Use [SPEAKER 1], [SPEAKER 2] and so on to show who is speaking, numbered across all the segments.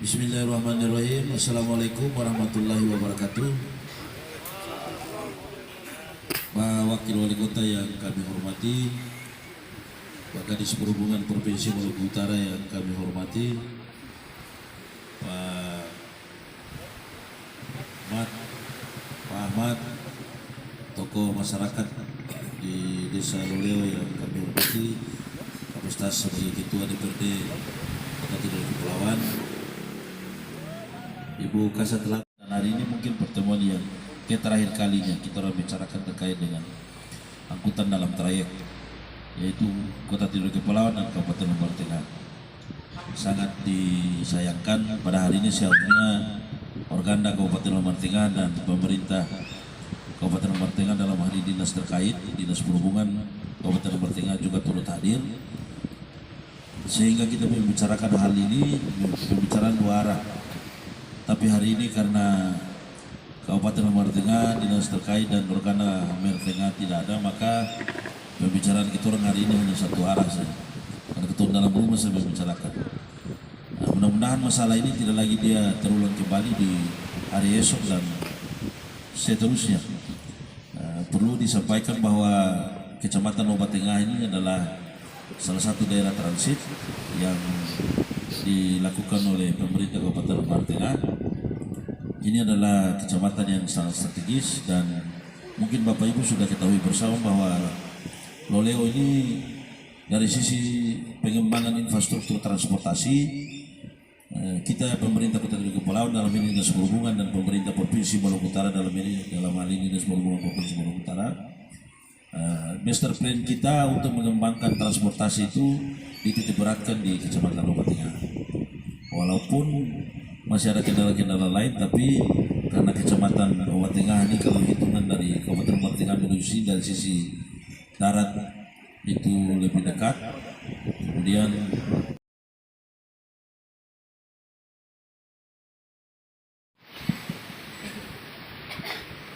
[SPEAKER 1] Bismillahirrahmanirrahim. Assalamualaikum warahmatullahi wabarakatuh. Pak Wakil Wali Kota yang kami hormati, Pak Kadis Perhubungan Provinsi Maluku Utara yang kami hormati, Pak Ahmad, tokoh masyarakat di Desa Loleo yang kami hormati, Kapasitas sebagai Ketua DPRD Kota Tidore Kepulauan, Ibu Kasat Telah. Dan hari ini mungkin pertemuan yang terakhir kalinya kita akan bicarakan terkait dengan angkutan dalam trayek, yaitu Kota Tidore Kepulauan dan Kabupaten Lombok Tengah. Sangat disayangkan pada hari ini seharusnya Organda Kabupaten Lombok Tengah dan pemerintah Kabupaten Lombok Tengah dalam hal ini dinas terkait, Dinas Perhubungan Kabupaten Lombok Tengah juga turut hadir, sehingga kita membicarakan hal ini pembicaraan dua arah. Tapi hari ini karena Kabupaten Lombok Tengah, dinas terkait dan Organda Lombok Tengah tidak ada, maka pembicaraan kita orang hari ini hanya satu arah saja. Karena ketua dalam rumah saya membicarakan. Nah, mudah-mudahan masalah ini tidak lagi dia terulang kembali di hari esok dan seterusnya. Perlu disampaikan bahwa Kecamatan Lombok Tengah ini adalah salah satu daerah transit yang dilakukan oleh pemerintah Kabupaten Lombok Tengah. Ini adalah kecamatan yang sangat strategis dan mungkin Bapak Ibu sudah ketahui bersama bahwa Loleo ini dari sisi pengembangan infrastruktur transportasi, kita pemerintah Kota Tidore Kepulauan dalam ini Dinas Perhubungan dan pemerintah Provinsi Maluku Utara dalam hal ini Dinas Perhubungan Provinsi Maluku Utara, master plan kita untuk mengembangkan transportasi itu dititik beratkan di Kecamatan Lombok Tengah. Walaupun masih ada kendala-kendala lain, tapi karena Kecamatan Lombok Tengah ini kalau hitungan dari Kabupaten Lombok Tengah menuju dari sisi darat itu lebih dekat, kemudian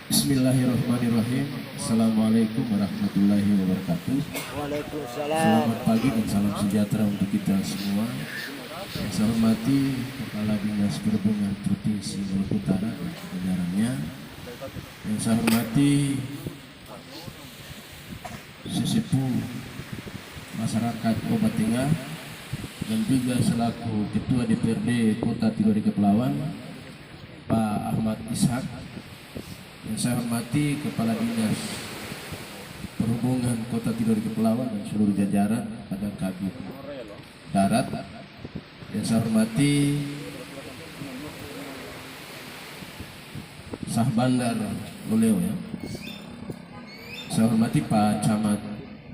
[SPEAKER 1] Bismillahirrahmanirrahim. Assalamualaikum warahmatullahi wabarakatuh.
[SPEAKER 2] Waalaikumsalam.
[SPEAKER 1] Selamat pagi dan salam sejahtera untuk kita semua. Yang saya hormati Kepala Dinas Perhubungan Provinsi Maluku Utara dan jajarannya. Yang saya hormati sesepuh masyarakat Lombok Tengah,
[SPEAKER 3] dan juga selaku Ketua DPRD Kota Tidore Kepulauan Pak Ahmad Ishak, yang saya hormati Kepala Dinas Perhubungan Kota Tidore Kepulauan dan seluruh jajaran pada Kabit Darat, yang saya hormati Sah Bandar Luleo, ya. Saya hormati Pak Camat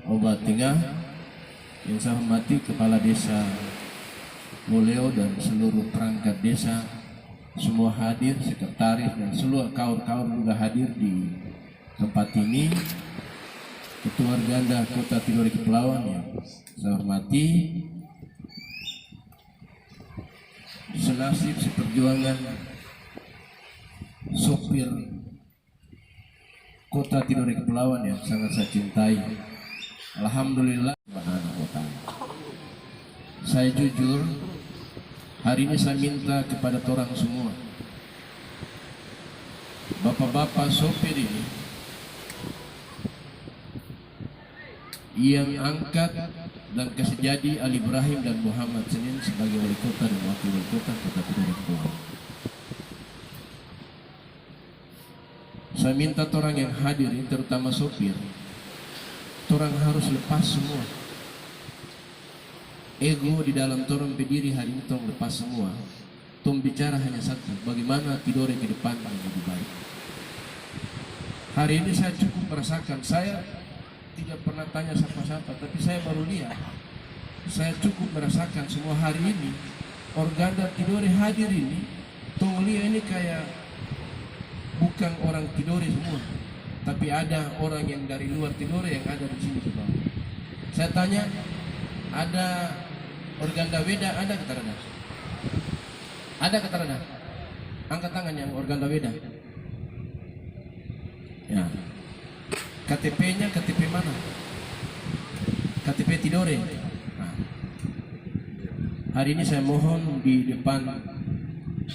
[SPEAKER 3] Obat Tengah, yang saya hormati Kepala Desa Luleo dan seluruh perangkat desa, semua hadir, sekretaris dan seluruh kawan-kawan juga hadir di tempat ini. Ketua Organda Kota Tidore Kepulauan yang saya hormati, senasib seperjuangan sopir Kota Tidore Kepulauan yang sangat saya cintai. Alhamdulillah subhanahu wa ta'ala. Saya jujur, hari ini saya minta kepada orang semua, bapak-bapak sopir ini yang angkat dan kasih jadi Ali Ibrahim dan Muhammad Senin sebagai wali kota dan wakil wali kota Kota Tidore Kepulauan. Saya minta orang yang hadir ini, terutama sopir, orang harus lepas semua ego di dalam orang berdiri hari ini. Tong lepas semua, tong bicara hanya satu, bagaimana Tidore ke depan yang lebih baik. Hari ini saya cukup merasakan, saya tidak pernah tanya siapa-siapa, tapi saya baru lihat, saya cukup merasakan semua hari ini Organda Tidore hadir ini, tong lihat ini kayak bukan orang Tidore semua, tapi ada orang yang dari luar Tidore yang ada di sini semua. Saya tanya, ada Organda Weda, ada kata ada? Ada kata ada? Angkat tangan yang Organda Weda. Ya. KTP-nya KTP mana? KTP Tidore. Nah. Hari ini saya mohon di depan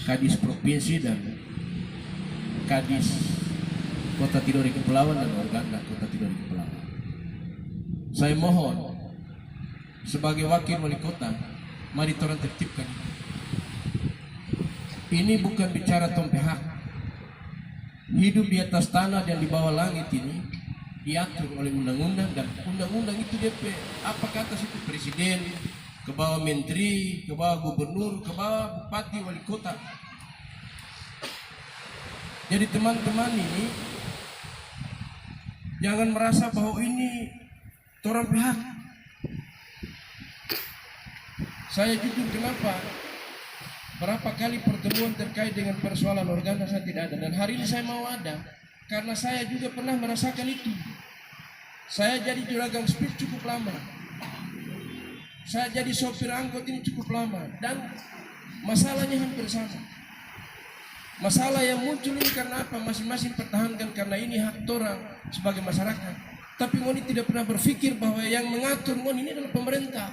[SPEAKER 3] Kadis Provinsi dan Kadis Kota Tidore Kepulauan dan Organda Kota Tidore Kepulauan, saya mohon sebagai wakil wali kota, mari orang tertibkan. Ini bukan bicara tong pihak. Hidup di atas tanah dan di bawah langit ini diatur oleh undang-undang, dan undang-undang itu DP apa kata situ, presiden, ke bawah menteri, ke bawah gubernur, ke bawah bupati, wali kota. Jadi teman-teman ini jangan merasa bahwa ini orang pihak. Saya jujur, kenapa? Berapa kali pertemuan terkait dengan persoalan Organda saya tidak ada, dan hari ini saya mau ada karena saya juga pernah merasakan itu. Saya jadi juragan speed cukup lama, saya jadi sopir angkot ini cukup lama, dan masalahnya hampir sama. Masalah yang muncul ini karena apa? Masing-masing pertahankan karena ini hak orang sebagai masyarakat. Tapi Moni tidak pernah berpikir bahwa yang mengatur Moni ini adalah pemerintah.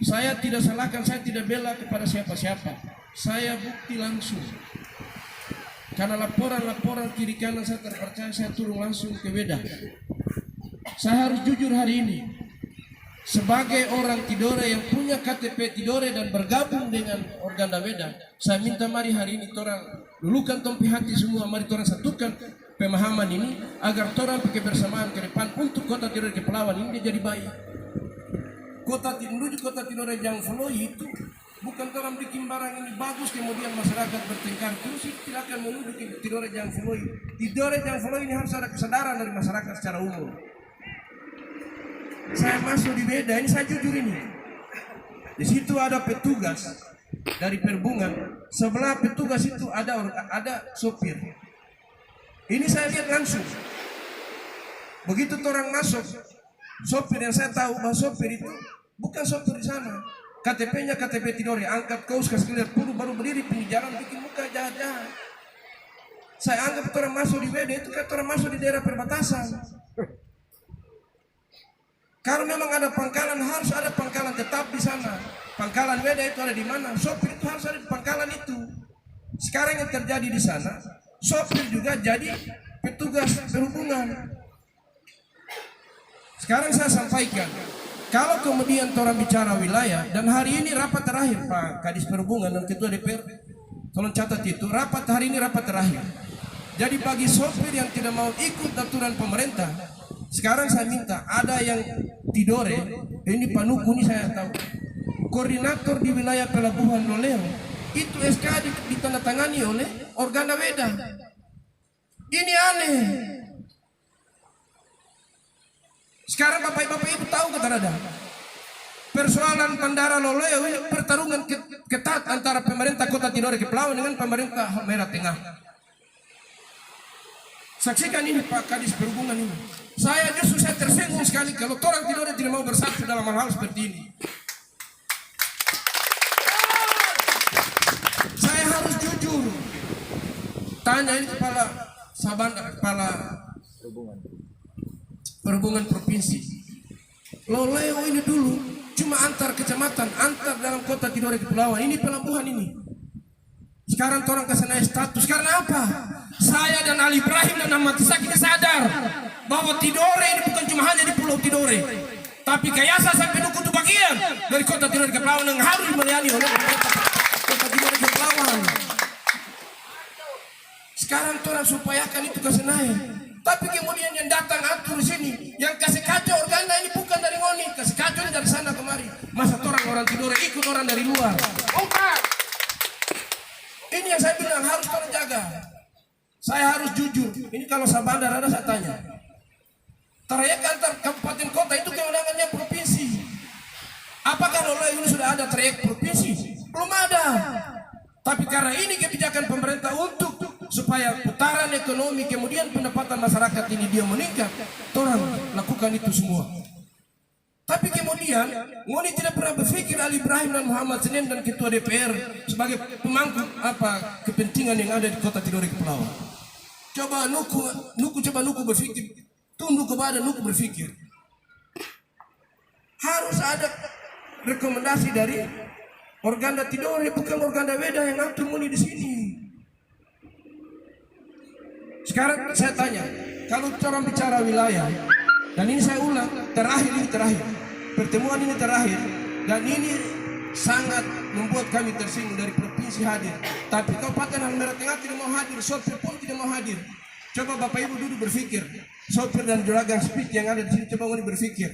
[SPEAKER 3] Saya tidak salahkan, saya tidak bela kepada siapa-siapa. Saya bukti langsung. Karena laporan-laporan kiri kanan saya terpercaya, saya turun langsung ke Weda. Saya harus jujur hari ini. Sebagai orang Tidore yang punya KTP Tidore dan bergabung dengan Organda Weda, saya minta mari hari ini orang lulukan tompi hati semua, mari orang satukan pemahaman ini agar orang kebersamaan ke depan untuk Kota Tidore Kepulauan ini jadi baik. Menuju Kota Tidore yang Floi itu bukan orang bikin barang ini bagus kemudian masyarakat bertengkar terus, tidak akan menuju ke Tidore yang Floi. Tidore yang Floi ini harus ada kesadaran dari masyarakat secara umum. Saya masuk di Weda ini, saya jujur ini. Di situ ada petugas dari perhubungan, sebelah petugas itu ada sopir. Ini saya lihat langsung. Begitu orang masuk, sopir yang saya tahu bahwa sopir itu bukan sopir di sana. KTP-nya KTP Tidore, angkat kaos kasih lihat dulu, baru berdiri pinggir jalan bikin muka jahat-jahat. Saya anggap orang masuk di Weda itu kayak orang masuk di daerah perbatasan. Kalau memang ada pangkalan, harus ada pangkalan tetap di sana. Pangkalan Weda itu ada di mana? Sopir itu harus ada di pangkalan itu. Sekarang yang terjadi di sana, sopir juga jadi petugas perhubungan. Sekarang saya sampaikan, Kalau kemudian orang bicara wilayah, dan hari ini rapat terakhir Pak Kadis Perhubungan dan Ketua DPR, tolong catat itu, rapat hari ini rapat terakhir. Jadi bagi sopir yang tidak mau ikut aturan pemerintah, sekarang saya minta ada yang Tidore, ini Panuku ini saya tahu, koordinator di wilayah pelabuhan Loleo, itu SK ditandatangani oleh Organda Weda. Ini aneh. Sekarang bapak-bapak ibu tahu kata ada persoalan Bandara Loleo ini pertarungan ketat antara pemerintah Kota Tidore Kepulauan dengan pemerintah Halmahera Tengah. Saksikan ini Pak Kadis Perhubungan ini. Saya justru saya tersinggung sekali kalau orang Tidore tidak mau bersatu dalam hal-hal seperti ini. Saya harus jujur. Tanya ini kepala Sabanda, kepala Perhubungan Provinsi. Loleo ini dulu cuma antar kecamatan, antar dalam Kota Tidore Kepulauan. Ini pelabuhan ini. Sekarang orang kesana status karena apa? Saya dan Ali Ibrahim dan Ahmad Isak ini sadar bahwa Tidore ini bukan cuma hanya di Pulau Tidore, tapi Kayasa sampai Nukutu bagian dari Kota Tidore Kepulauan yang harus dilayani oleh Kota Tidore Kepulauan. Sekarang orang supayakan itu ke Senayan, tapi kemudian yang datang atur sini, yang kasih kacau Organda ini bukan dari Ngoni, kasih kacau dari sana kemari. Masa orang Tidore ikut orang dari luar? Ini yang saya bilang harus orang jaga. Saya harus jujur. Ini kalau Sabanda ada saya tanya. Trayek antar kabupaten kota itu kewenangannya provinsi. Apakah Loleo ini sudah ada trayek provinsi? Belum ada. Tapi karena ini kebijakan pemerintah untuk supaya putaran ekonomi kemudian pendapatan masyarakat ini dia meningkat, orang lakukan itu semua. Tapi kemudian Ngoni tidak pernah berpikir Ali Ibrahim dan Muhammad Senin dan Ketua DPR sebagai pemangku kepentingan yang ada di Kota Tidore Kepulauan. Coba Nuku berpikir, tunduk kepada Nuku berpikir. Harus ada rekomendasi dari Organda Tidore, bukan Organda Weda yang atur Ngoni di sini. Sekarang saya tanya, kalau orang bicara wilayah, dan ini saya ulang, terakhir, pertemuan ini terakhir, dan ini sangat membuat kami tersinggung dari provinsi hadir, tapi Kabupaten Halmahera Tengah tidak mau hadir, sopir pun tidak mau hadir. Coba Bapak Ibu duduk berpikir, sopir dan juragan speed yang ada di sini, coba ini berpikir.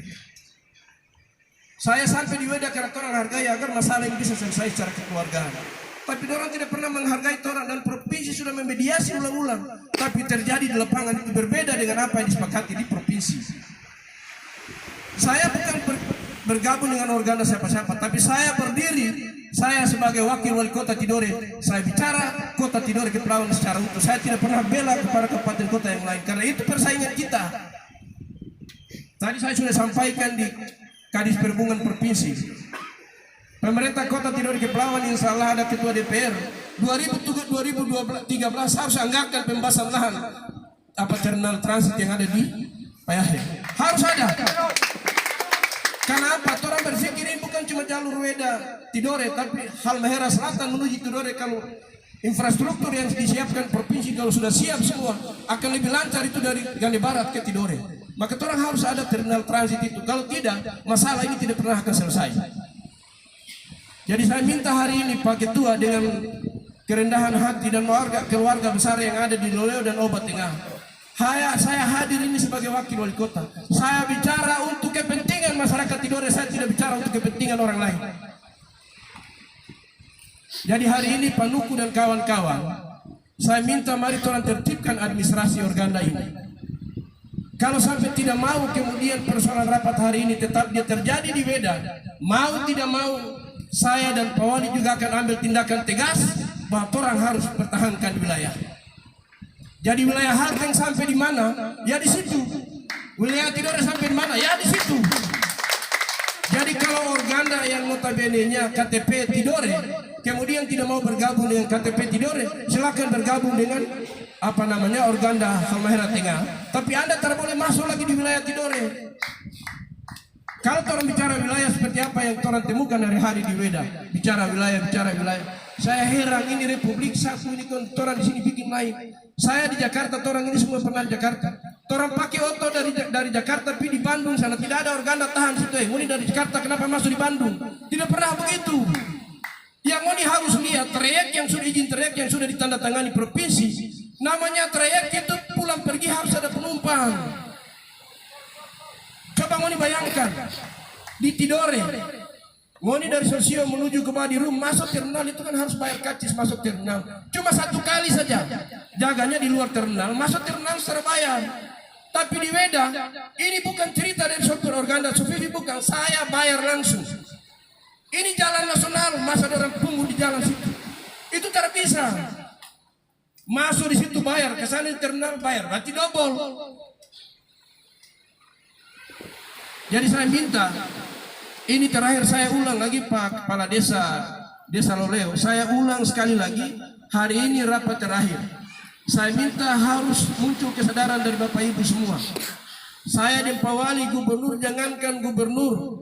[SPEAKER 3] Saya sampai di Weda karena orang hargai agar masalah ini bisa selesai secara kekeluargaan. Tapi orang tidak pernah menghargai orang, dan provinsi sudah memediasi ulang-ulang. Tapi terjadi di lapangan itu berbeda dengan apa yang disepakati di provinsi. Saya bukan bergabung dengan Organda siapa-siapa, tapi saya berdiri, saya sebagai wakil wali kota Tidore, saya bicara Kota Tidore Kepulauan secara utuh. Saya tidak pernah bela kepada kabupaten kota yang lain, karena itu persaingan kita. Tadi saya sudah sampaikan di Kadis Perhubungan Provinsi. Pemerintah Kota Tidore Kepulauan insya Allah ada Ketua DPR 2013 harus anggarkan pembahasan lahan terminal transit yang ada di Payahe. Harus ada. Karena apa? Orang berpikir ini bukan cuma jalur Weda Tidore, tapi Halmahera Selatan menuju Tidore. Kalau infrastruktur yang disiapkan provinsi kalau sudah siap semua akan lebih lancar itu dari Gane Barat ke Tidore. Maka orang harus ada terminal transit itu. Kalau tidak, masalah ini tidak pernah akan selesai. Jadi saya minta hari ini Pak Ketua dengan kerendahan hati dan keluarga besar yang ada di Loleo dan Obat Tengah. Saya hadir ini sebagai wakil wali kota. Saya bicara untuk kepentingan masyarakat Tidore, saya tidak bicara untuk kepentingan orang lain. Jadi hari ini Pak Nuku dan kawan-kawan, saya minta mari orang tertibkan administrasi Organda ini. Kalau sampai tidak mau kemudian persoalan rapat hari ini tetap dia terjadi di Weda, mau tidak mau saya dan Pak Wali juga akan ambil tindakan tegas bahwa orang harus pertahankan wilayah. Jadi wilayah Halteng sampai di mana? Ya di situ. Wilayah Tidore sampai di mana? Ya di situ. Jadi kalau Organda yang notabene-nya KTP Tidore, kemudian tidak mau bergabung dengan KTP Tidore, silakan bergabung dengan Organda Halmahera Tengah. Tapi Anda tidak boleh masuk lagi di wilayah Tidore. Kalau orang bicara wilayah seperti apa yang orang temukan dari hari di Weda, bicara wilayah. Saya heran ini Republik satu ini orang di sini bikin lain. Saya di Jakarta, orang ini semua pernah di Jakarta. Orang pakai oto dari Jakarta pergi di Bandung sana, tidak ada organda tahan situ. Ngoni dari Jakarta kenapa masuk di Bandung? Tidak pernah begitu. Yang ngoni harus lihat trayek yang sudah izin trayek yang sudah ditandatangani provinsi. Namanya trayek itu pulang pergi harus ada penumpang. Coba ngoni bayangkan di Tidore, ngoni dari Sosio menuju ke Madirum masuk terminal itu kan harus bayar karcis masuk terminal. Cuma satu kali saja. Jaganya di luar terminal, masuk terminal secara bayar. Tapi di Weda, ini bukan cerita dari sopir organda Sufifi, bukan, saya bayar langsung. Ini jalan nasional, masa ada orang pungut di jalan situ. Itu tidak bisa. Masuk di situ bayar, ke sana di terminal bayar, berarti double. Jadi saya minta, ini terakhir saya ulang lagi Pak Kepala Desa Loleo, saya ulang sekali lagi, hari ini rapat terakhir. Saya minta harus muncul kesadaran dari Bapak Ibu semua. Saya Dempawali gubernur, jangankan gubernur,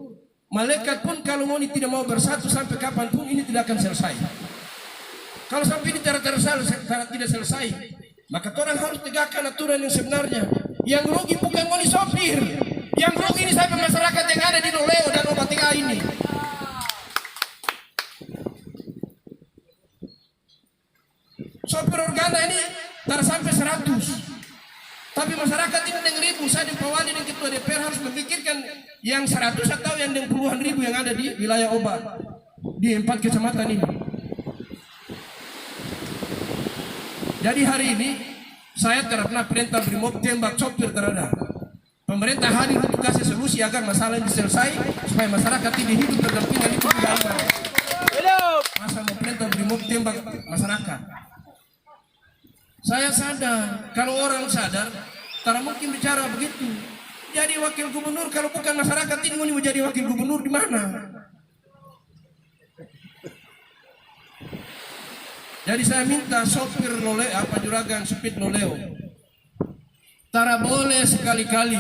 [SPEAKER 3] malaikat pun kalau ini tidak mau bersatu sampai kapanpun ini tidak akan selesai. Kalau sampai ini tidak selesai, maka orang harus tegakkan aturan yang sebenarnya. Yang rugi bukan ngoni sopir, yang rugi ini sampai masyarakat yang ada di Loleo dan Obatinga ini. Sopir organda ini tak sampai 100, tapi masyarakat ini dengan ribu. Saya Dempawali dan Ketua DPR harus memikirkan yang 100 atau yang puluhan ribu yang ada di wilayah Oba di 4 kecamatan ini. Jadi hari ini saya tidak pernah perintah brimob tembak sopir, terhadap pemerintah hadir untuk kasih solusi agar masalah ini selesai supaya masyarakat ini hidup berdampingan itu tidak ada. Masa mau perintah brimob tembak masyarakat? Saya sadar, kalau orang sadar, tak mungkin bicara begitu. Jadi wakil gubernur, kalau bukan masyarakat ini mau jadi wakil gubernur di mana? Jadi saya minta sopir Loleo, juragan supit Loleo, tak boleh sekali-kali.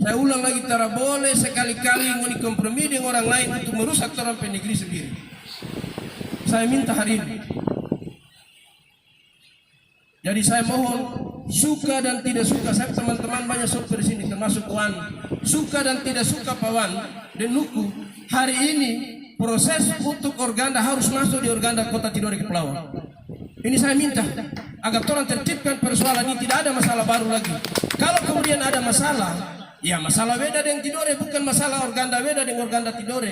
[SPEAKER 3] Saya ulang lagi, tak boleh sekali-kali mau kompromi dengan orang lain untuk merusak orang negeri sendiri. Saya minta hari ini. Jadi saya mohon, suka dan tidak suka, saya teman-teman banyak sopir di sini, termasuk Wan, suka dan tidak suka Pak Wan dan Nuku, hari ini proses untuk organda harus masuk di organda Kota Tidore Kepulauan. Ini saya minta agar orang tertibkan persoalan ini, tidak ada masalah baru lagi. Kalau kemudian ada masalah, ya masalah Weda dengan Tidore, bukan masalah organda Weda dengan organda Tidore.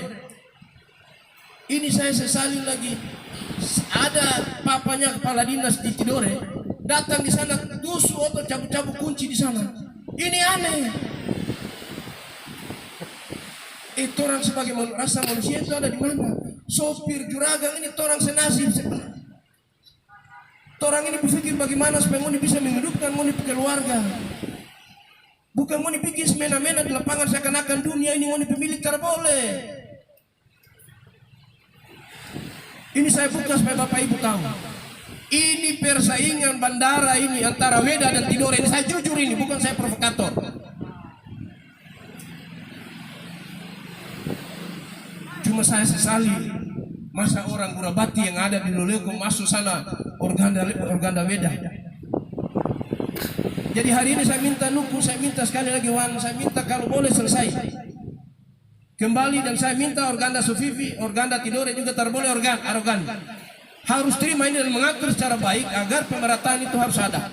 [SPEAKER 3] Ini saya sesali lagi, ada papanya kepala dinas di Tidore datang di sana, dusu atau cabut-cabut kunci di sana. Ini aneh. Itu orang sebagai rasa manusia itu ada di mana? Sopir juragan ini orang senasib sebenarnya. Orang ini berpikir bagaimana supaya mau bisa menghidupkan mau keluarga. Bukan mau bikin semena-mena di lapangan seakan-akan dunia ini mau pemilik, tidak boleh. Ini saya buka supaya Bapak Ibu tahu. Ini persaingan bandara ini antara Weda dan Tidore ini, saya jujur ini, bukan saya provokator. Cuma saya sesali masa orang Burabati yang ada di Loleo masuk sana organda Weda. Jadi hari ini saya minta Nuku, saya minta sekali lagi Wan, saya minta kalau boleh selesai kembali, dan saya minta organda Sufifi, organda Tidore juga tak boleh arogan. Harus terima ini dan mengatur secara baik agar pemerataan itu harus ada.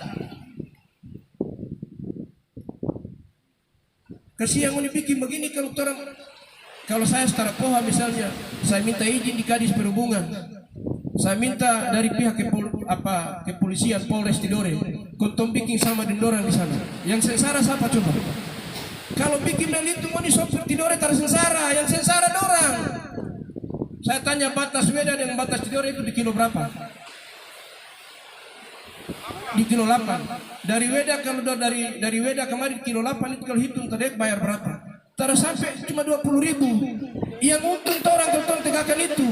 [SPEAKER 3] Kasihan mau bikin begini kalau saya secara poha misalnya, saya minta izin di Kadis Perhubungan, saya minta dari pihak kepolisian Polres Tidore, kontong bikin sama dendoran di sana. Yang sengsara siapa coba? Kalau bikin dari itu mau di sopir Tidore tersengsara, yang sengsara dorang. Saya tanya batas Weda dengan batas Tidore itu di kilo berapa? Di kilo 8. Dari Weda kalau dari Weda kemarin kilo 8 itu kalau hitung tadi bayar berapa? Terus sampai cuma 20.000. Yang untung orang tegakkan itu.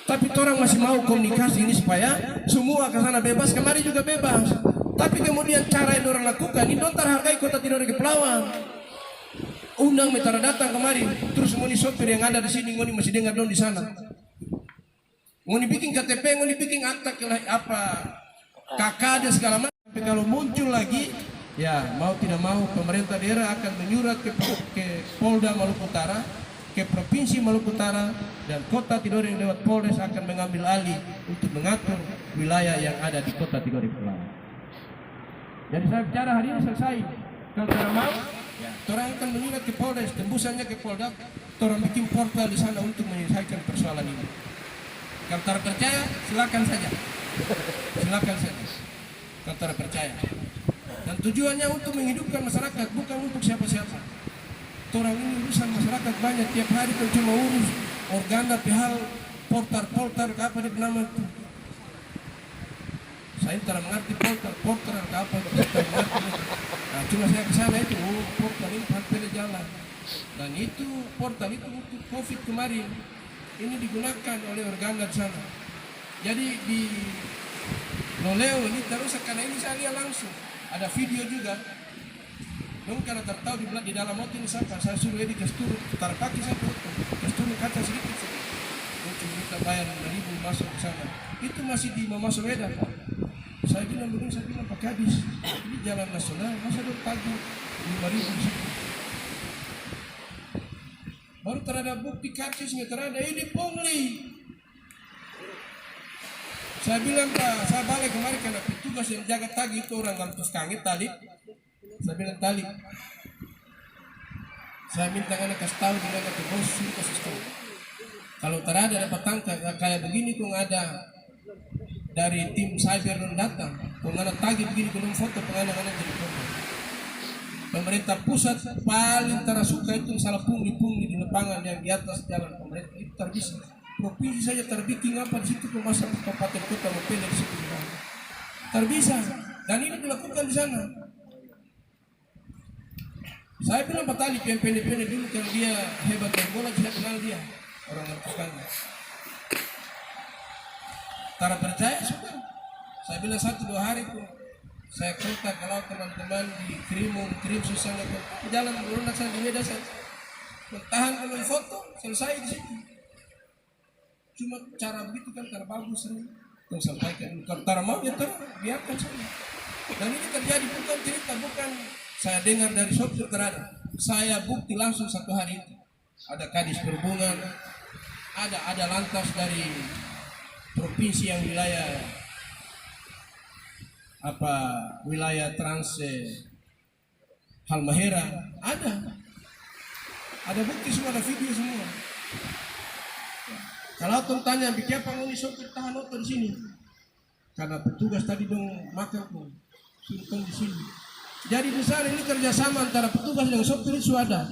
[SPEAKER 3] Tapi orang masih mau komunikasi ini supaya semua ke sana bebas, kemarin juga bebas. Tapi kemudian cara yang orang lakukan ini orang hargai Kota Tidore Kepulauan. Undang metara datang kemarin, terus ngoni sopir yang ada di sini ngoni masih dengar dong di sana. Ngoni bikin KTP, ngoni bikin akta KK dan segala macam. Tapi kalau muncul lagi Ya, mau tidak mau pemerintah daerah akan menyurat ke Polda Maluku Utara, ke Provinsi Maluku Utara, dan Kota Tidore lewat Polres akan mengambil alih untuk mengatur wilayah yang ada di Kota Tidore Pulau. Jadi saya bicara hari ini selesai. Kalau tidak mau, ya, orang akan menyurat ke Polres, tembusannya ke Polda, orang bikin portal di sana untuk menyelesaikan persoalan ini. Kalau tidak percaya, silakan saja. Silakan saja. Kalau tidak percaya. Dan tujuannya untuk menghidupkan masyarakat, bukan untuk siapa-siapa. Orang ini urusan masyarakat banyak, tiap hari kan cuma urus organda, pihal, portar, apa dia nama itu. Saya tidak mengerti portar apa itu. Nah, cuma saya ke sana itu, portal ini hampir jalan. Dan itu portal itu untuk COVID kemarin, ini digunakan oleh organda di sana. Jadi di Loleo ini terus karena ini saya lihat langsung. Ada video juga. Dong karena tertahu di dalam motor ini siapa? Saya suruh Edi Kasturu putar kaki saya foto. Kasturu kaca sedikit. Untuk kita bayar 5.000 masuk ke sana. Itu masih di Mama Sowedan. Saya bilang Pak Kadis, ini jalan nasional, masa dong pagi 5.000 situ. Baru terhadap bukti karcisnya terhadap ini pungli. Saya bilang Pak, saya balik kemarin karena petugas yang jaga tagi itu orang gantus kangit tali. Saya bilang tali. Saya minta anak kasih tahu dengan ke bos kasih tahu. Kalau terada dapat tangkap kayak begini kok ada dari tim cyber yang datang, kok ada tagi begini kok foto penganak-anak jadi foto. Pemerintah pusat paling tersuka itu salah pungli di lapangan yang di atas jalan pemerintah itu terbisa. Provinsi saja terbikin apa di situ ke masa kabupaten kota Mopele di situ terbisa, dan ini dilakukan di sana. Saya bilang Pak Tali pendek dulu kalau dia hebat main bola, saya kenal dia orang Artuskanga. Tara percaya suka. Saya bilang 1-2 hari kok saya kontak kalau teman-teman di kirim susah ke jalan berulang saya di media saya tahan kalau foto selesai di situ. Cuma cara begitu kan terbagus nih. Yang sampaikan kalau tara mau ya biarkan saja. Dan ini terjadi bukan cerita, bukan saya dengar dari sopir terada. Saya bukti langsung 1 hari itu. Ada Kadis Perhubungan, ada lantas dari provinsi yang wilayah Trans Halmahera, ada bukti semua, ada video semua. Kalau tuh tanya, bikin apa ini sopir tahan motor di sini? Karena petugas tadi dong makan pun suruh di sini. Jadi besar ini kerjasama antara petugas dengan sopir itu ada.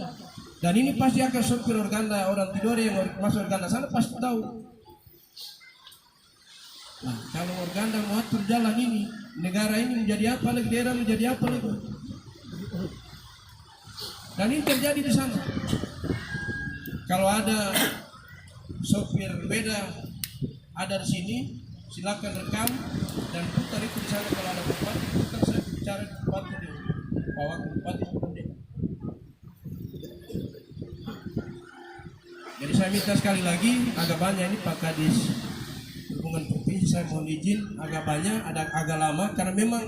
[SPEAKER 3] Dan ini pasti akan sopir organda orang Tidore yang masuk organda sana pasti tahu. Nah, kalau organda mau atur jalan ini, negara ini menjadi apa lagi, daerah menjadi apa lagi. Dan ini terjadi di sana. Kalau ada sopir beda ada di sini, silakan rekam dan putar itu di sana. Kalau ada bupati, putar saya bicara di bupati di bawah bupati. Jadi saya minta sekali lagi, agak banyak ini Pak Kadis Hubungan Provinsi, saya mohon izin agak banyak, agak lama karena memang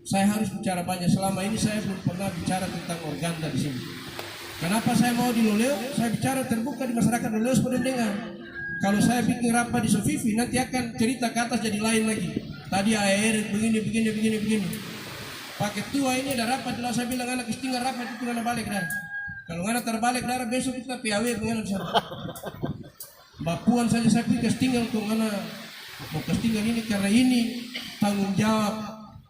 [SPEAKER 3] saya harus bicara banyak. Selama ini saya belum pernah bicara tentang organda di sini. Kenapa saya mau di Loleo? Saya bicara terbuka di masyarakat Loleo supaya dengar. Kalau saya bikin rapat di Sofifi, nanti akan cerita ke atas jadi lain lagi. Tadi air begini. Pak Ketua ini ada rapat, kalau saya bilang anak istinggal rapat itu anak balik dah. Kalau anak terbalik darah besok kita PAW dengan sana. Mbak Puan saja saya pikir istinggal untuk anak mau istinggal ini karena ini tanggung jawab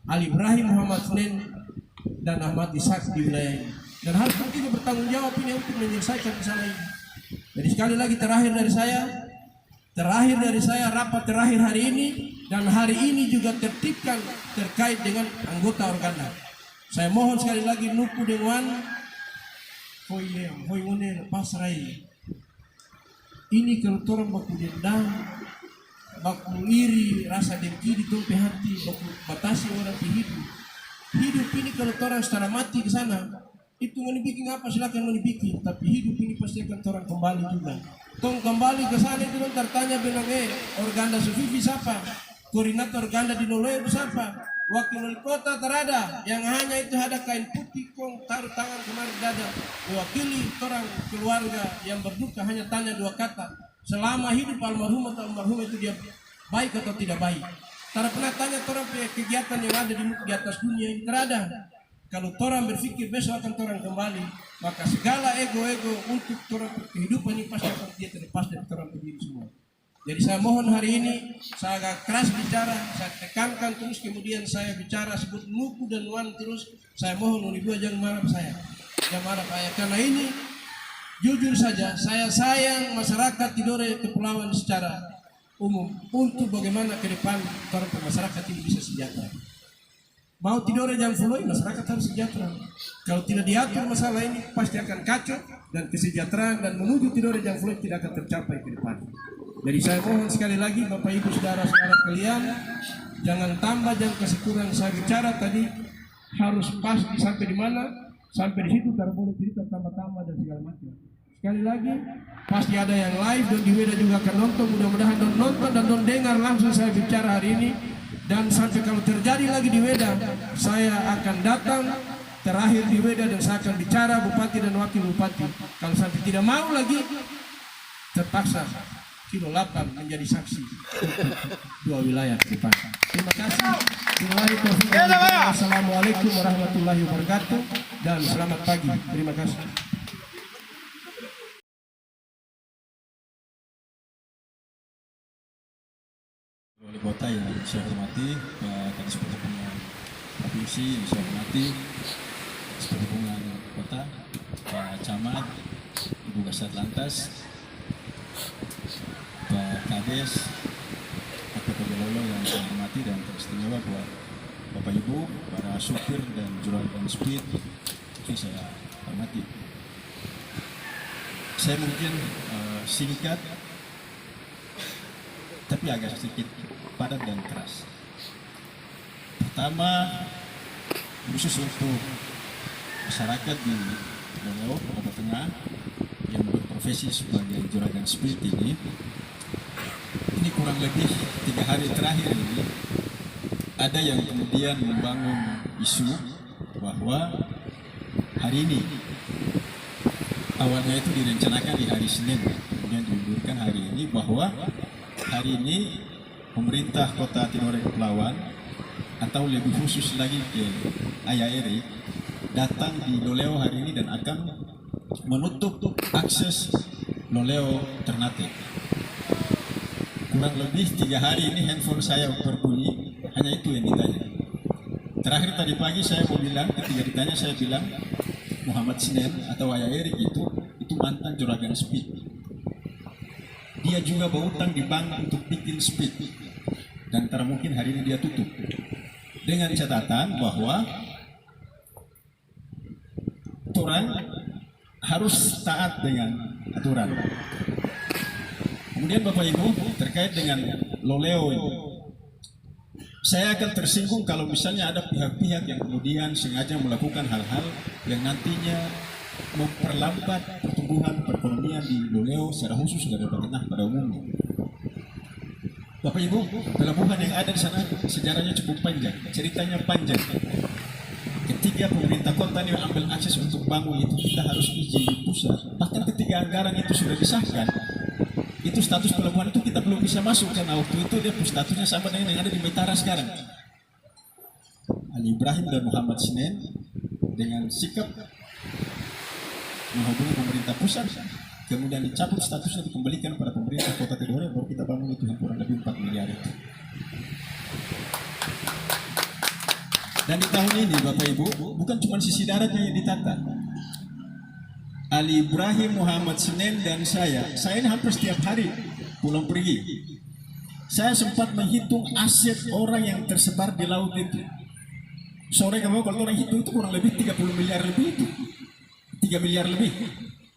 [SPEAKER 3] Ali Ibrahim, Muhammad Senen dan Ahmad Ishak di wilayah ini. Dan harus juga bertanggung jawab ini untuk menyelesaikan masalah ini. Jadi sekali lagi terakhir dari saya rapat terakhir hari ini, dan hari ini juga tertibkan terkait dengan anggota organda. Saya mohon sekali lagi nuku dengan hoi pasrai. Ini kalau orang baku dendam, baku iri, rasa dengki di tumpe hati, baku batasi orang hidup. Hidup ini kalau orang setelah mati ke sana, itu mau dibikin apa silakan mau dibikin, tapi hidup ini pasti akan orang kembali juga. Tong kembali ke sana itu tertanya bilang organda Sofifi siapa, koordinator organda di Loleo itu siapa, wakil wali kota terada yang hanya itu ada kain putih kong taruh tangan kemarin dada mewakili orang keluarga yang berduka hanya tanya dua kata selama hidup almarhum atau almarhum itu dia baik atau tidak baik. Tak pernah tanya orang kegiatan yang ada di atas dunia ini terada. Kalau orang berpikir besok akan orang kembali, maka segala ego-ego untuk orang kehidupan ini pasti akan dia terlepas dari orang berdiri semua. Jadi saya mohon hari ini, saya agak keras bicara, saya tekankan terus, kemudian saya bicara sebut nuku dan wan terus, saya mohon Uni Dua jangan marah saya. Jangan marah saya, karena ini jujur saja, saya sayang masyarakat Tidore Kepulauan secara umum untuk bagaimana ke depan para masyarakat ini bisa sejahtera. Mau Tidore jangan follow, masyarakat harus sejahtera. Kalau tidak diatur masalah ini pasti akan kacau dan kesejahteraan dan menuju Tidore jangan follow tidak akan tercapai ke depan. Jadi saya mohon sekali lagi Bapak Ibu saudara-saudara sekalian, jangan tambah, jangan kasih kurang. Saya bicara tadi harus pas sampai di mana, sampai di situ tidak boleh cerita tambah-tambah dan segala macam. Sekali lagi pasti ada yang live dan di Weda juga akan nonton, mudah-mudahan nonton dan dengar langsung saya bicara hari ini. Dan sampai kalau terjadi lagi di Weda, saya akan datang terakhir di Weda dan saya akan bicara Bupati dan Wakil Bupati. Kalau sampai tidak mau lagi, terpaksa Kilo 8 menjadi saksi dua wilayah ke depan. Terima kasih. Assalamualaikum warahmatullahi wabarakatuh dan selamat pagi. Terima kasih.
[SPEAKER 4] Wali kota yang saya hormati, Pak Kadis Perhubungan Provinsi yang saya hormati, Kadis Perhubungan Kota, Pak Camat, Ibu Kasat Lantas, Pak Kades, Pak Lolo yang saya hormati dan teristimewa buat Bapak Ibu, para supir dan juragan speed yang saya hormati. Saya mungkin singkat tapi agak sedikit padat dan keras. Pertama, khusus untuk masyarakat di Loleo, Papua Tengah yang berprofesi sebagai juragan speed ini kurang lebih 3 hari terakhir ini ada yang kemudian membangun isu bahwa hari ini awalnya itu direncanakan di hari Senin, kemudian diundurkan hari ini, bahwa hari ini pemerintah Kota Tidore Kepulauan atau lebih khusus lagi ke Ayaere datang di Loleo hari ini dan akan menutup akses Loleo Ternate. Kurang lebih 3 hari ini handphone saya berbunyi, hanya itu yang ditanya. Terakhir tadi pagi saya mau bilang, ketika ditanya saya bilang Muhammad Sinen atau Ayaere itu mantan juragan speed. Dia juga berutang di bank untuk bikin speed dan mungkin hari ini dia tutup. Dengan catatan bahwa orang harus taat dengan aturan. Kemudian Bapak Ibu, terkait dengan Loleo ini, saya akan tersinggung kalau misalnya ada pihak-pihak yang kemudian sengaja melakukan hal-hal yang nantinya memperlambat pertumbuhan perekonomian di Loleo secara khusus dari Papua Tengah pada umumnya. Bapak Ibu, pelabuhan yang ada di sana sejarahnya cukup panjang, ceritanya panjang. Ketika pemerintah kota ini ambil akses untuk bangun itu, kita harus izin di pusat. Bahkan ketika anggaran itu sudah disahkan, itu status pelabuhan itu kita belum bisa masuk karena waktu itu dia statusnya sama dengan yang ada di Metara sekarang. Ali Ibrahim dan Muhammad Sinen dengan sikap menghubungi pemerintah pusat, kemudian dicabut statusnya, dikembalikan pada pemerintah Kota Tidore, baru kita bangun itu yang kurang lebih 4 miliar itu. Dan di tahun ini Bapak Ibu, bukan cuma sisi daratnya yang ditata. Ali Ibrahim, Muhammad Sinen dan saya ini hampir setiap hari pulang pergi. Saya sempat menghitung aset orang yang tersebar di laut itu. Sore kalau orang hitung itu kurang lebih 30 miliar lebih itu. 3 miliar lebih.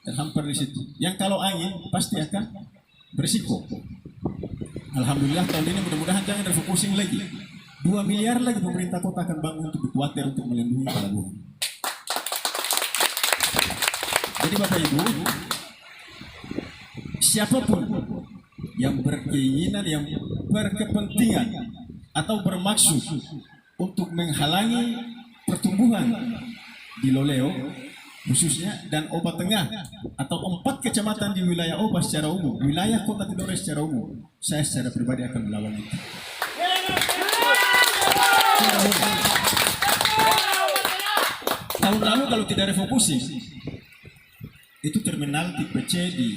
[SPEAKER 4] Dan hampir di situ. Yang kalau angin pasti akan berisiko. Alhamdulillah tahun ini mudah-mudahan jangan refocusing lagi. 2 miliar lagi pemerintah kota akan bangun untuk dikuatir untuk melindungi pelabuhan. Jadi Bapak Ibu, siapapun yang berkeinginan, yang berkepentingan atau bermaksud untuk menghalangi pertumbuhan di Loleo khususnya dan Oba Tengah atau 4 kecamatan di wilayah Oba secara umum, wilayah Kota Tidore secara umum, saya secara pribadi akan melawan itu. Tahun lalu kalau tidak refocusing, itu terminal tipe C di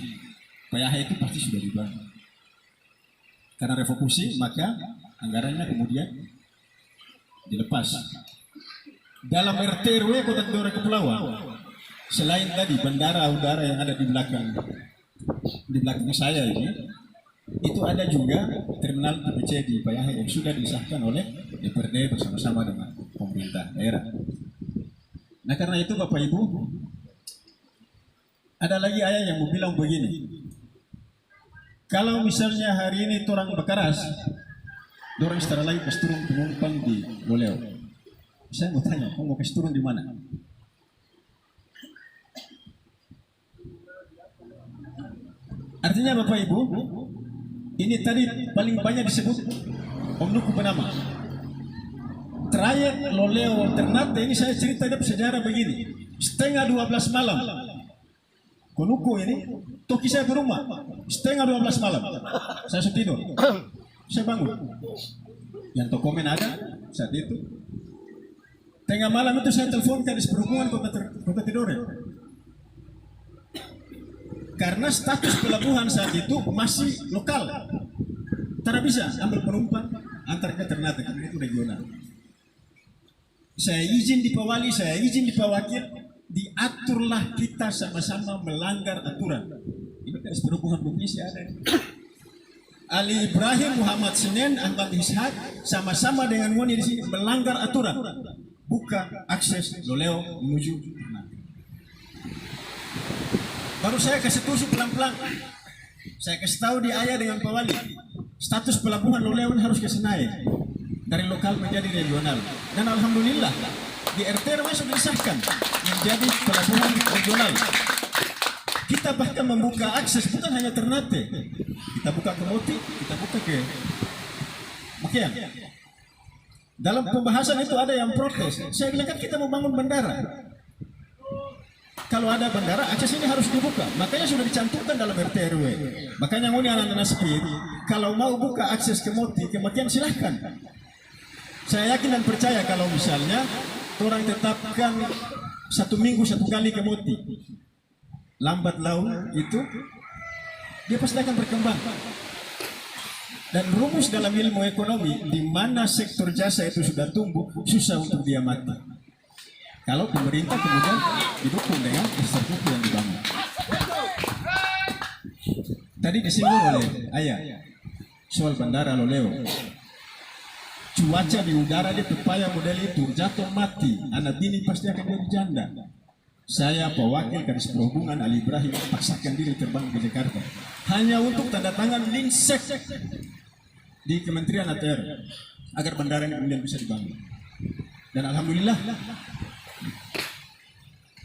[SPEAKER 4] Payahe itu pasti sudah dibangun. Karena refocusing maka anggarannya kemudian dilepas. Dalam RT/RW Kota Tidore Kepulauan, selain tadi bandara udara yang ada di belakang saya ini, itu ada juga terminal tipe C di Payahe yang sudah disahkan oleh DPRD bersama-sama dengan pemerintah daerah. Nah karena itu Bapak Ibu, ada lagi ayah yang mau bilang begini, kalau misalnya hari ini orang berkeras, orang secara lagi pas turun penumpang di Loleo, saya mau tanya, kamu mau kasih turun di mana? Artinya Bapak Ibu, ini tadi paling banyak disebut Omnuku Penama. Trayek Loleo Ternate ini saya cerita dia sejarah begini. 11:30 malam. Konuku ini, toki saya ke rumah. 11:30 malam. Saya sudah tidur. Saya bangun. Yang dokumen ada saat itu. Tengah malam itu saya telepon Kadis Perhubungan Kota Tidore. Karena status pelabuhan saat itu masih lokal, tidak bisa ambil penumpang antar ke Ternate karena itu regional. Saya izin di Pawali, saya izin di Pawakil, diaturlah kita sama-sama melanggar aturan. Ini Kadis Perhubungan Provinsi ada. Ali Ibrahim, Muhammad Senen, Ahmad Ishak sama-sama dengan Ngoni di sini melanggar aturan, buka akses Loleo menuju Ternate. Baru saya kasih tusuk pelan-pelan. Saya kasih tahu di ayah dengan Pak Wali, status pelabuhan Loleo harus kesenai dari lokal menjadi regional. Dan alhamdulillah di RT/RW sudah disahkan menjadi pelabuhan regional. Kita bahkan membuka akses bukan hanya Ternate, kita buka ke Moti, kita buka ke Makian. Dalam pembahasan itu ada yang protes. Saya bilang kan kita mau bangun bandara. Kalau ada bandara, akses ini harus dibuka. Makanya sudah dicantumkan dalam RT/RW. Makanya ngoni anak-anak speed, kalau mau buka akses ke Moti, ke Makian silahkan. Saya yakin dan percaya kalau misalnya orang tetapkan 1 minggu 1 kali ke Moti, lambat laun itu dia pasti akan berkembang. Dan rumus dalam ilmu ekonomi, di mana sektor jasa itu sudah tumbuh, susah untuk dia mati. Kalau pemerintah kemudian didukung dengan infrastruktur yang dibangun. Tadi disinggung oleh ayah soal bandara Loleo. Cuaca di udara di pepaya model itu jatuh mati, anak bini pasti akan jadi janda. Saya pewakil Kadis Perhubungan Ali Ibrahim paksakan diri terbang ke Jakarta hanya untuk tanda tangan linsek di Kementerian ATR agar bandara ini kemudian bisa dibangun. Dan alhamdulillah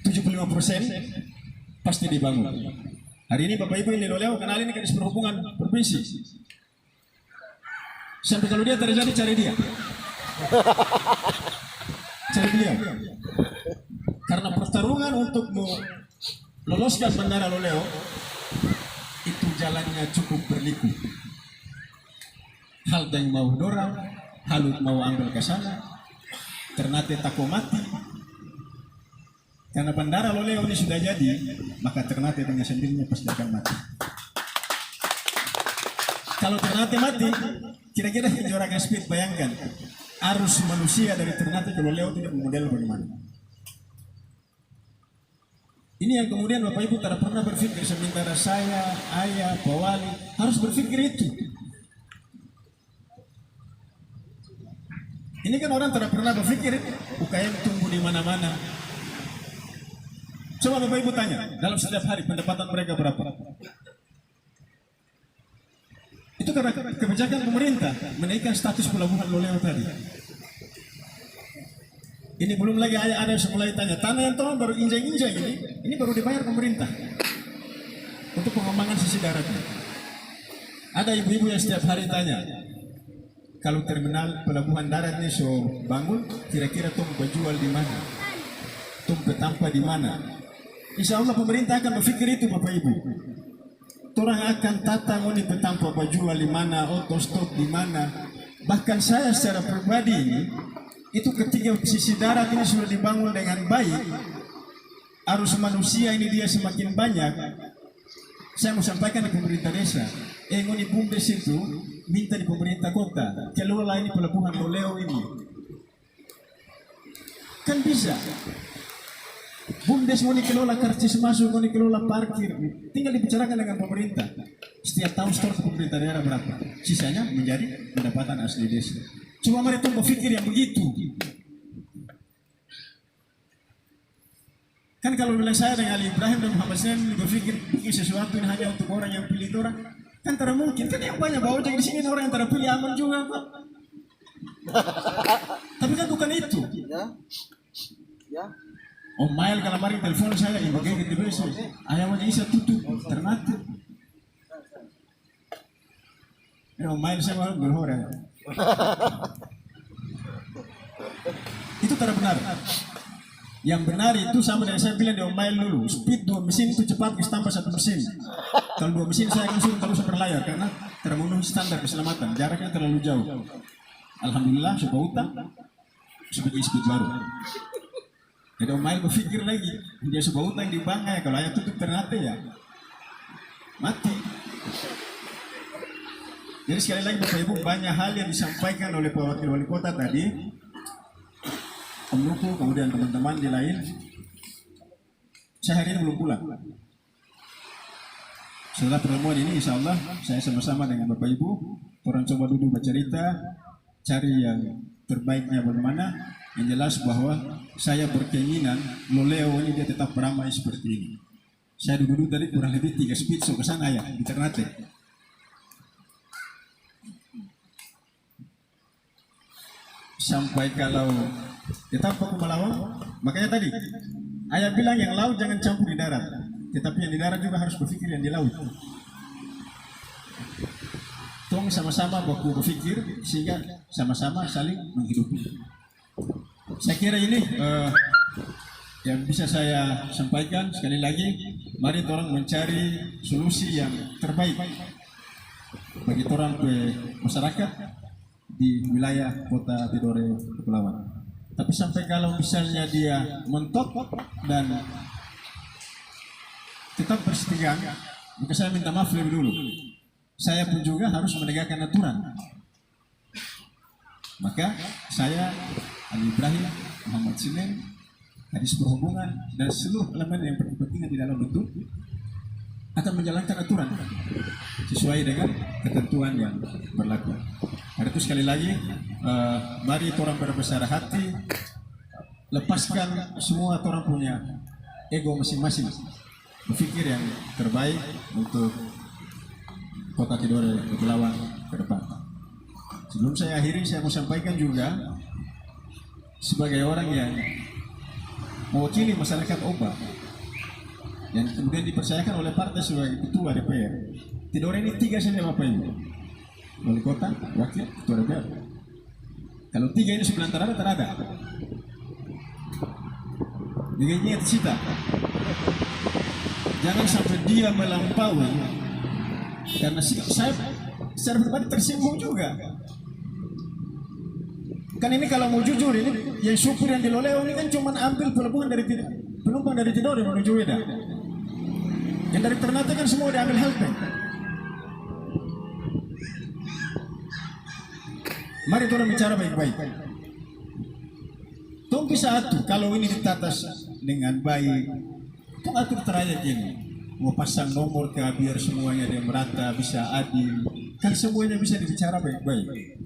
[SPEAKER 4] 75% pasti dibangun. Hari ini Bapak Ibu ini Loleo kenal ini Kadis Perhubungan Provinsi. Sampai kalau dia terjadi cari dia. Cari dia. Karena pertarungan untuk meloloskan bandara Loleo itu jalannya cukup berliku. Hal yang mau dorang, halut mau ambil ke sana, Ternate takut mati. Karena bandara Loleo ini sudah jadi, maka Ternate dengan sendirinya pasti akan mati. Kalau Ternate mati, kira-kira orang speed bayangkan arus manusia dari Ternate ke Loleo tidak model bagaimana. Ini yang kemudian Bapak Ibu tidak pernah berpikir, sementara saya, ayah, Pak Wali harus berpikir itu. Ini kan orang tidak pernah berpikir UKM tumbuh di mana-mana. Coba Bapak Ibu tanya, dalam setiap hari pendapatan mereka berapa? Itu karena kebijakan pemerintah menaikkan status pelabuhan Loleo tadi. Ini belum lagi ada yang mulai tanya, tanah yang tolong baru injak-injak ini baru dibayar pemerintah untuk pengembangan sisi daratnya. Ada ibu-ibu yang setiap hari tanya, kalau terminal pelabuhan darat ini so bangun, kira-kira tong berjual di mana, tong petampa di mana. Insya Allah pemerintah akan berpikir itu Bapak Ibu. Orang akan tata ngoni petampa berjual di mana, autostop di mana. Bahkan saya secara pribadi ini, itu ketika sisi darat ini sudah dibangun dengan baik, arus manusia ini dia semakin banyak. Saya mau sampaikan ke pemerintah desa, ngoni BUMDes itu minta di pemerintah kota kelola ini pelabuhan Loleo ini, kan bisa. BUMDes ngoni kelola karcis masuk, ngoni kelola parkir, tinggal dibicarakan dengan pemerintah. Setiap tahun store ke pemerintah daerah berapa, sisanya menjadi pendapatan asli desa. Cuma mereka berpikir yang begitu. Kan kalau bilang saya dengan Ali Ibrahim dan Muhammad Sen berpikir sesuatu ini hanya untuk orang yang pilih itu orang, kan tidak mungkin. Kan yang banyak bawa ojek di sini orang yang tidak pilih aman juga Pak. Tapi kan bukan itu.
[SPEAKER 2] Ya. Ya.
[SPEAKER 4] Om Mael kalau kemarin telepon saya, ibu kayak gitu besok, ayam aja bisa tutup, termati. Om Mael saya baru berhora. Itu tidak benar. Yang benar itu sama dengan saya bilang di Om Mael dulu, speed 2 mesin itu cepat tanpa 1 mesin. Kalau 2 mesin saya akan suruh terus berlayar karena termenuhi standar keselamatan, jaraknya terlalu jauh. Alhamdulillah sudah utang sebagai speed baru. Jadi Om Mael berpikir lagi, dia sudah utang di bank ya, kalau ayah tutup ternyata ya mati. Jadi sekali lagi Bapak Ibu, banyak hal yang disampaikan oleh Pak Wakil Wali Kota tadi, Om Nuku, kemudian teman-teman di lain. Saya hari ini belum pulang. Setelah pertemuan ini insya Allah saya sama-sama dengan Bapak Ibu, orang coba duduk bercerita, cari yang terbaiknya bagaimana. Yang jelas bahwa saya berkeinginan Loleo ini dia tetap beramai seperti ini. Saya duduk tadi kurang lebih 3 speed so ke sana ya di Ternate. Sampai kalau tetap ke Malawang, makanya tadi ayah bilang yang laut jangan campur di darat, tetapi yang di darat juga harus berpikir yang di laut. Tong sama-sama baku berpikir sehingga sama-sama saling menghidupi. Saya kira ini yang bisa saya sampaikan. Sekali lagi, mari orang mencari solusi yang terbaik bagi orang ke masyarakat di wilayah Kota Tidore Kepulauan. Tapi sampai kalau misalnya dia mentok dan tetap bersetegang, maka saya minta maaf lebih dulu. Saya pun juga harus menegakkan aturan. Maka saya Ali Ibrahim, Muhammad Sinen, Kadis Perhubungan dan seluruh elemen yang berkepentingan di dalam bentuk akan menjalankan aturan sesuai dengan ketentuan yang berlaku. Karena itu sekali lagi, mari orang berbesar hati, lepaskan semua orang punya ego masing-masing, berpikir yang terbaik untuk Kota Tidore Kepulauan ke depan. Sebelum saya akhiri, saya mau sampaikan juga sebagai orang yang mewakili masyarakat Oba yang kemudian dipercayakan oleh partai sebagai ketua DPR. Tidore ini 3 saja Bapak Ibu, wali kota, wakil, ketua DPR. Kalau 3 ini sebelah terada. Begini cita. Jangan sampai dia melampaui, karena saya secara pribadi tersinggung juga. Kan ini kalau mau jujur, ini yang supir yang di Loleo ini kan cuma ambil penumpang dari Tidore menuju Weda. Yang dari Ternate kan semua diambil halte. Mari kita bicara baik-baik. Tong bisa atur kalau ini ditata dengan baik. Tong atur trayek ini. Mau pasang nomor ke biar semuanya dia merata, bisa adil. Kan semuanya bisa dibicara baik-baik.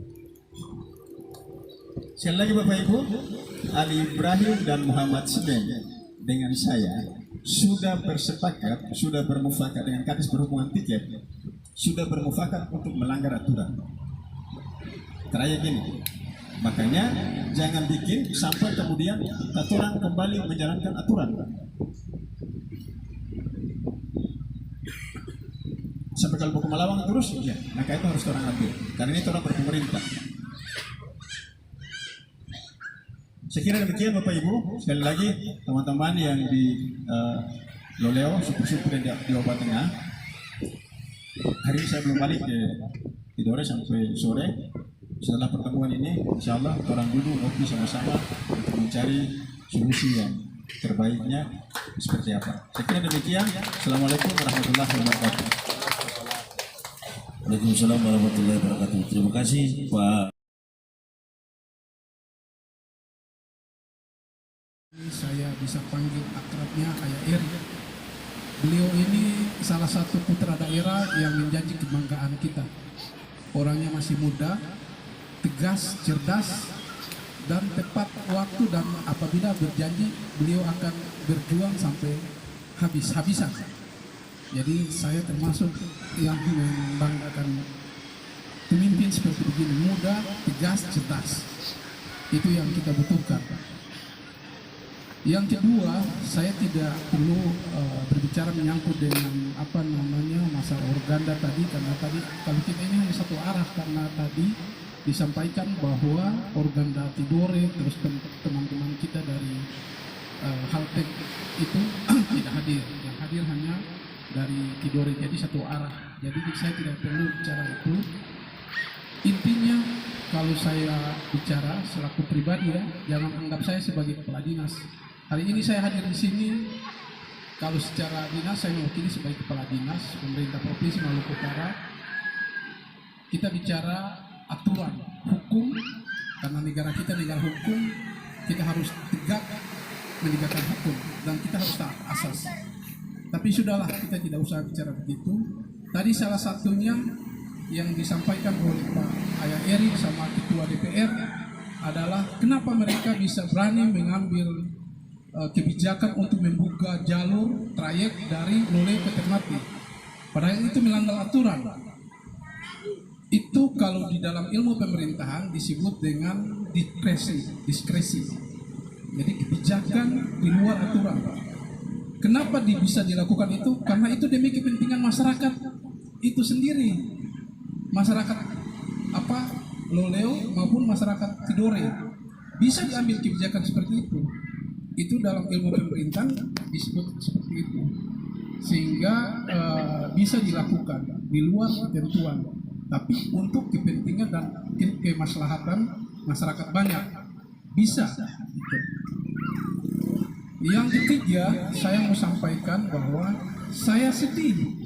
[SPEAKER 4] Sekali lagi Bapak Ibu, Ali Ibrahim dan Muhammad Sinen dengan saya sudah bersepakat, sudah bermufakat dengan Kadis Perhubungan Tiket, sudah bermufakat untuk melanggar aturan. Trayek ini. Makanya jangan bikin sampai kemudian aturan kembali menjalankan aturan. Sampai kalau mau ke Malawang terus, ya, maka itu harus orang ambil. Karena ini orang berpemerintah. Saya kira demikian Bapak Ibu. Sekali lagi teman-teman yang di Loleo, suku-suku yang di Jawa Tengah. Hari ini saya belum balik ke Tidore sampai sore. Setelah pertemuan ini, insya Allah orang dulu ngopi sama-sama untuk mencari solusi yang terbaiknya seperti apa. Saya kira demikian. Assalamualaikum warahmatullahi wabarakatuh.
[SPEAKER 1] Waalaikumsalam warahmatullahi wabarakatuh. Terima kasih Pak.
[SPEAKER 5] Saya bisa panggil akrabnya Ayah Eri. Beliau ini salah satu putra daerah yang menjadi kebanggaan kita. Orangnya masih muda, tegas, cerdas, dan tepat waktu, dan apabila berjanji beliau akan berjuang sampai habis-habisan. Jadi saya termasuk yang membanggakan pemimpin seperti begini, muda, tegas, cerdas. Itu yang kita butuhkan. Yang kedua, saya tidak perlu berbicara menyangkut dengan masalah organda tadi, karena tadi kalau kita ini hanya satu arah, karena tadi disampaikan bahwa organda Tidore terus teman-teman kita dari Haltek itu tidak hadir, yang hadir hanya dari Tidore, jadi satu arah. Jadi saya tidak perlu bicara itu. Intinya kalau saya bicara selaku pribadi ya, jangan anggap saya sebagai kepala dinas. Hari ini saya hadir di sini, kalau secara dinas saya mewakili sebagai kepala dinas pemerintah Provinsi Maluku Utara. Kita bicara aturan, hukum, karena negara kita negara hukum, kita harus tegak menegakkan hukum dan kita harus taat asas. Tapi sudahlah, kita tidak usah bicara begitu. Tadi salah satunya yang disampaikan oleh Pak Ayah Eri sama Ketua DPR adalah kenapa mereka bisa berani mengambil kebijakan untuk membuka jalur trayek dari Loleo ke Ternate. Padahal itu melanggar aturan. Itu kalau di dalam ilmu pemerintahan disebut dengan diskresi. Jadi kebijakan di luar aturan. Kenapa bisa dilakukan itu? Karena itu demi kepentingan masyarakat itu sendiri. Masyarakat Loleo maupun masyarakat Tidore. Bisa diambil kebijakan seperti itu. Itu dalam ilmu pemerintahan disebut seperti itu, sehingga bisa dilakukan di luar ketentuan, tapi untuk kepentingan dan kemaslahatan masyarakat banyak bisa. Gitu. Yang ketiga, saya mau sampaikan bahwa saya sedih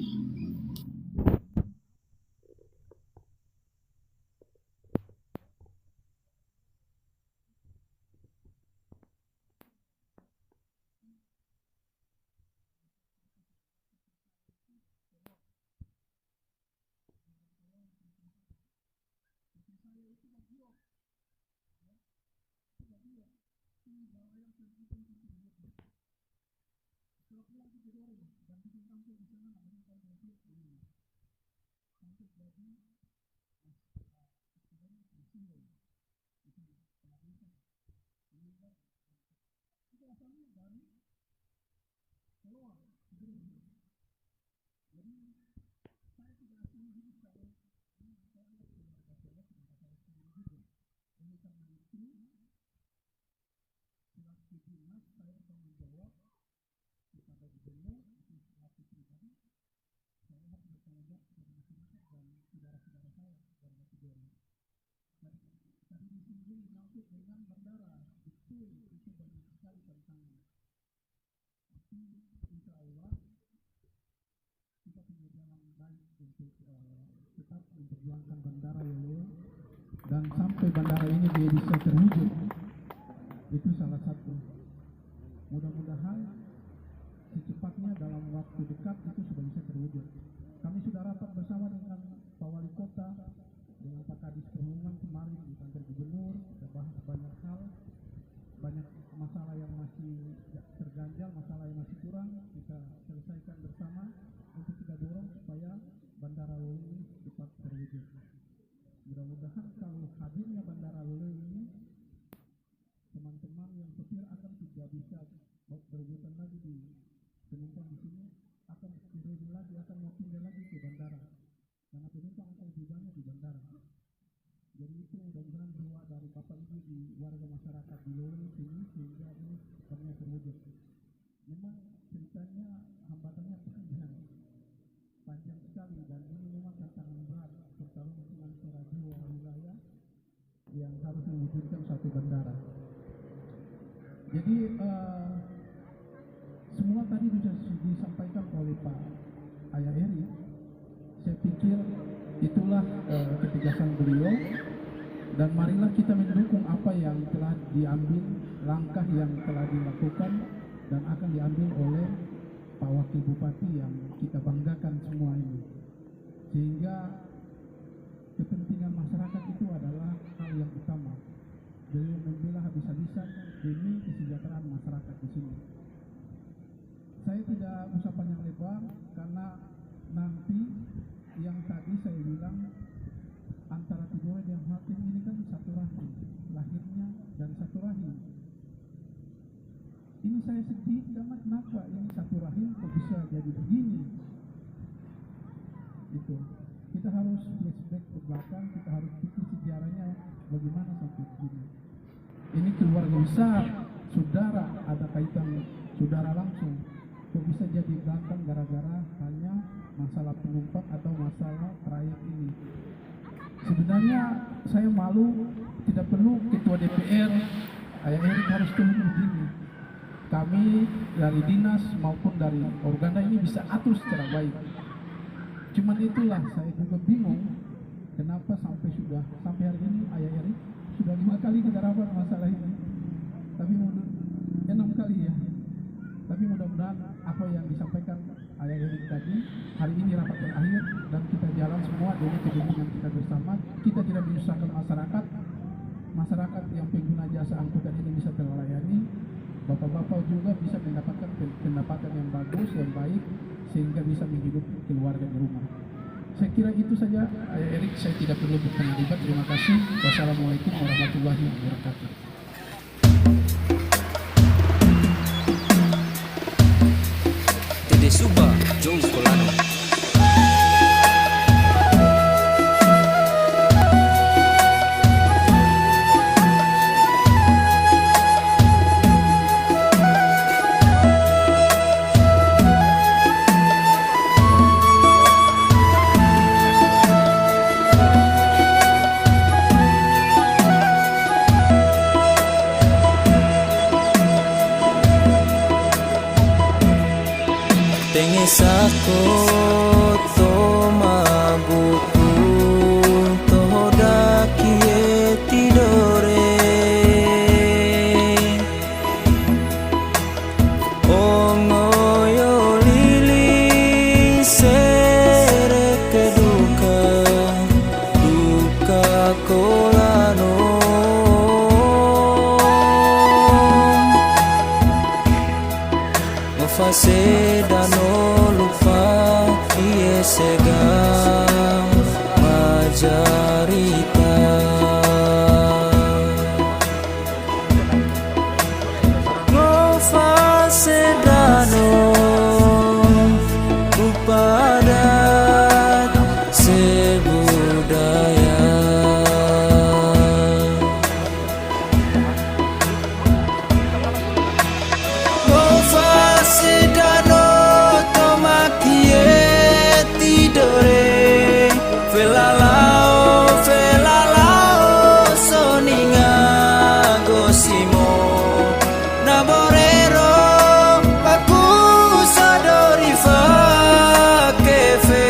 [SPEAKER 5] tetap memperjuangkan bandara Loleo dan sampai bandara ini dia bisa terwujud. Itu salah satu. Mudah-mudahan secepatnya dalam waktu dekat itu sudah bisa terwujud. Kami sudah rapat bersama dengan Pak Wali Kota, dengan Pak Kadis Perhubungan kemarin di kantor Gubernur. Kita bahas banyak hal, banyak masalah yang masih terganjal, masalah yang masih kurang, kita selesaikan bersama untuk kita dorong supaya bandara Loleo ini cepat terwujud. Mudah-mudahan kalau hadirnya bandara Loleo ini, teman-teman yang sopir akan tidak bisa berebutan lagi di penumpang di sini, akan ready lagi, akan mau pindah lagi ke bandara, karena penumpang akan lebih banyak di bandara. Jadi itu mudah-mudahan doa dari Bapak Ibu di warga masyarakat di Lorong sini sehingga ini sepertinya terwujud. Memang ceritanya hambatannya pekerjaan panjang sekali dan ini memang tantangan berat terutama untuk antara dua wilayah yang harus mewujudkan satu bandara. Jadi semua tadi sudah disampaikan oleh Pak Ayah Eri. Saya pikir itulah ketegasan beliau dan marilah kita mendukung apa yang telah diambil, langkah yang telah dilakukan dan akan diambil oleh Pak Wakil Bupati yang kita banggakan semua ini, sehingga kepentingan masyarakat itu adalah hal yang utama. Beliau membela habis-habisan demi kesejahteraan masyarakat di sini. Saya tidak usah panjang lebar karena nanti yang tadi saya bilang antara Tidore dan Hatim ini kan satu rahim, lahirnya dari satu rahim. Ini saya sedih karena kenapa ini satu rahim kok bisa jadi begini. Itu kita harus flashback ke belakang, kita harus pikir sejarahnya bagaimana sampai begini. Ini keluarga besar, saudara, ada kaitan saudara langsung. Kok bisa jadi berantem gara-gara hanya masalah penumpang atau masalah trayek ini. Sebenarnya saya malu, tidak perlu ketua DPR Ayah Erik harus turun begini. Kami dari dinas maupun dari organda ini bisa atur secara baik. Cuman itulah saya juga bingung kenapa sampai hari ini Ayah Erik sudah 5 kali kita rapat masalah ini. Tapi 6 kali ya. Tapi mudah-mudahan apa yang disampaikan Ayah Erik tadi hari ini rapat terakhir dan kita jalan semua demi kepentingan kita bersama. Kita tidak menyusahkan masyarakat yang pengguna jasa angkutan ini bisa terlayani. Bapak-bapak juga bisa mendapatkan pendapatan yang bagus, yang baik, sehingga bisa menghidupi keluarga di rumah. Saya kira itu saja Ayah Erik, saya tidak perlu berterima. Terima kasih. Wassalamualaikum warahmatullahi wabarakatuh.
[SPEAKER 6] Dede Suba, Joe Colano. Sako toma buku tohoda kie tidore ongoyo lili sere keduka duka kolano ngefase dano segam majarita ngova sedano upadat sebudaya ngova sedano tomakie Velalao soninga gosimo naborero aku sadori fa kefe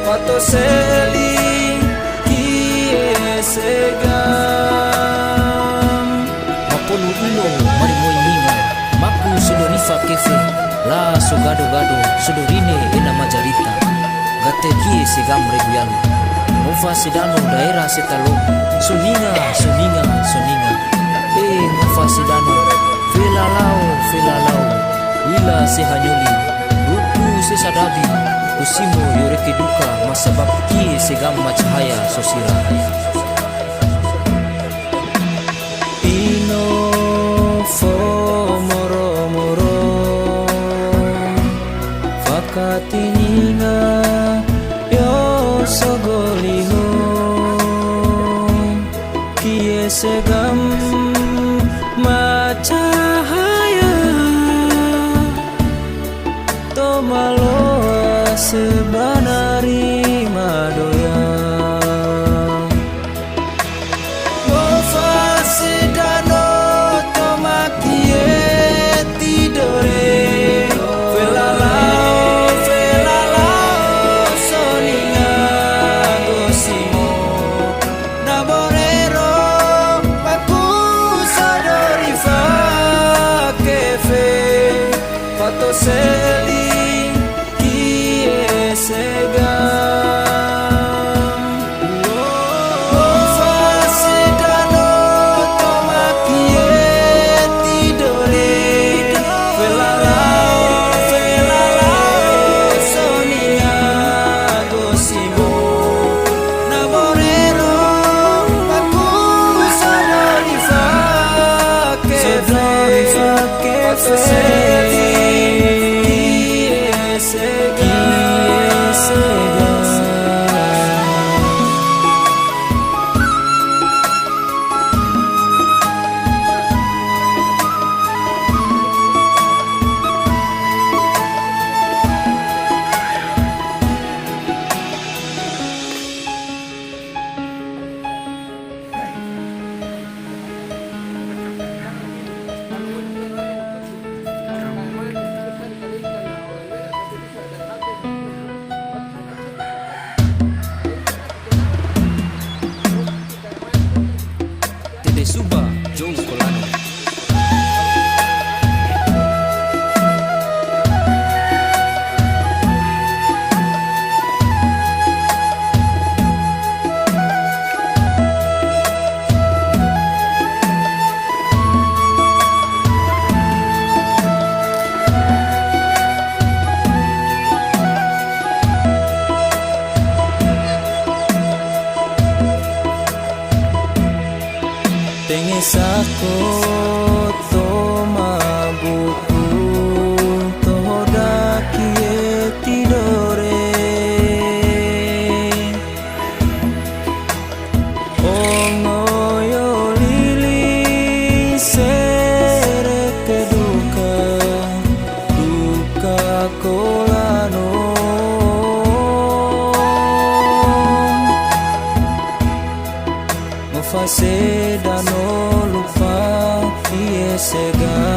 [SPEAKER 6] pato seli kie segam mapolu ulo marimoy ninga maku sudori fa kefe la sugado-gado sudorine ena majarita gateki segam regulano Ngova sedano daerah setalo Soninga ngova sedano Velalao Ila sehanyoli Duku sesadabi Kusimo yoreke duka Masabab kie segam macahaya sosira Ino fo moro-moro Fakatininga sogoliho segam macahaya tomaloa sebanari madoya Bofa sedano tomakie tidore Velalao soninga gosimo Naborero aku sadori fa kefe Pato seli kie segam Bofa sedano tomakie tidore Velalao soninga gosimo Naborero aku sadori fa kefe Pato seli kie segam Tede Suba, Joe Colano. Tengesako toma buku tohoda kie tidore Ongoyo lili sere keduka duka kolano Mufase dano lupa kie segam